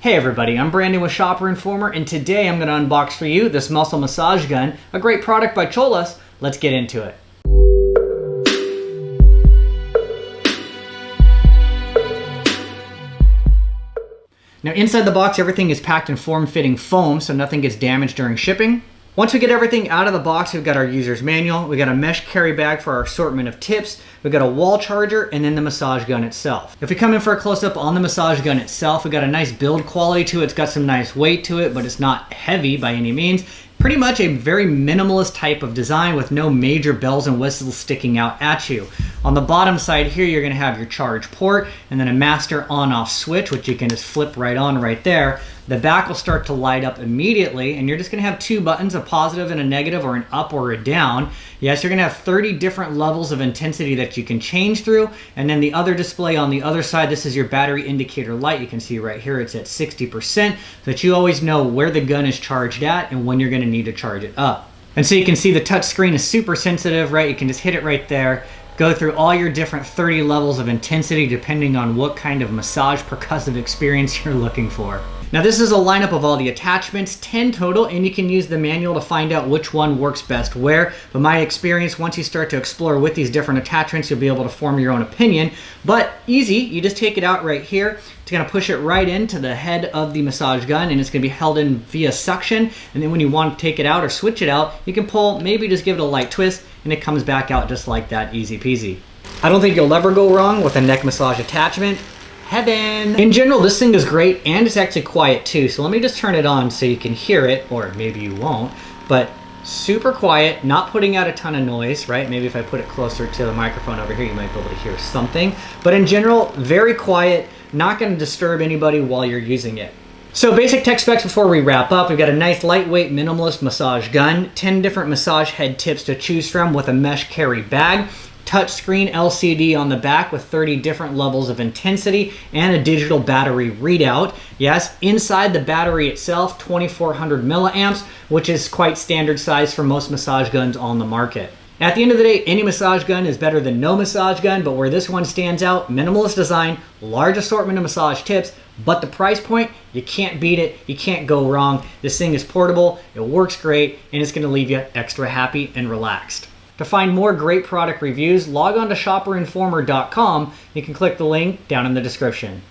Hey everybody, I'm Brandon with Shopper Informer, and today I'm going to unbox for you this muscle massage gun, a great product by Cholas. Let's get into it. Now inside the box, everything is packed in form-fitting foam so nothing gets damaged during shipping. Once we get everything out of the box, we've got our user's manual, we got a mesh carry bag for our assortment of tips, we've got a wall charger, and then the massage gun itself. If we come in for a close-up on the massage gun itself, we've got a nice build quality to it. It's got some nice weight to it, but it's not heavy by any means. Pretty much a very minimalist type of design with no major bells and whistles sticking out at you. On the bottom side here, you're going to have your charge port and then a master on-off switch, which you can just flip right on right there. The back will start to light up immediately, and you're just going to have two buttons, a positive and a negative, or an up or a down. Yes, you're going to have 30 different levels of intensity that you can change through, and then the other display on the other side, this is your battery indicator light. You can see right here it's at 60%, so that you always know where the gun is charged at and when you're going to need to charge it up. And so you can see the touch screen is super sensitive, right? You can just hit it right there. Go through all your different 30 levels of intensity depending on what kind of massage percussive experience you're looking for. Now this is a lineup of all the attachments, 10 total, and you can use the manual to find out which one works best where. But my experience, once you start to explore with these different attachments, you'll be able to form your own opinion. But easy, you just take it out right here. It's gonna push it right into the head of the massage gun, and it's gonna be held in via suction. And then when you want to take it out or switch it out, you can pull, maybe just give it a light twist, and it comes back out just like that, easy peasy. I don't think you'll ever go wrong with a neck massage attachment. Heaven! In general, this thing is great, and it's actually quiet too. So let me just turn it on so you can hear it, or maybe you won't, but super quiet, not putting out a ton of noise, right? Maybe if I put it closer to the microphone over here, you might be able to hear something. But in general, very quiet, not gonna disturb anybody while you're using it. So basic tech specs before we wrap up. We've got a nice lightweight minimalist massage gun, 10 different massage head tips to choose from with a mesh carry bag, touchscreen LCD on the back with 30 different levels of intensity and a digital battery readout. Yes, inside the battery itself, 2400 milliamps, which is quite standard size for most massage guns on the market. At the end of the day, any massage gun is better than no massage gun, but where this one stands out, minimalist design, large assortment of massage tips, but the price point, you can't beat it, you can't go wrong. This thing is portable, it works great, and it's gonna leave you extra happy and relaxed. To find more great product reviews, log on to shopperinformer.com. You can click the link down in the description.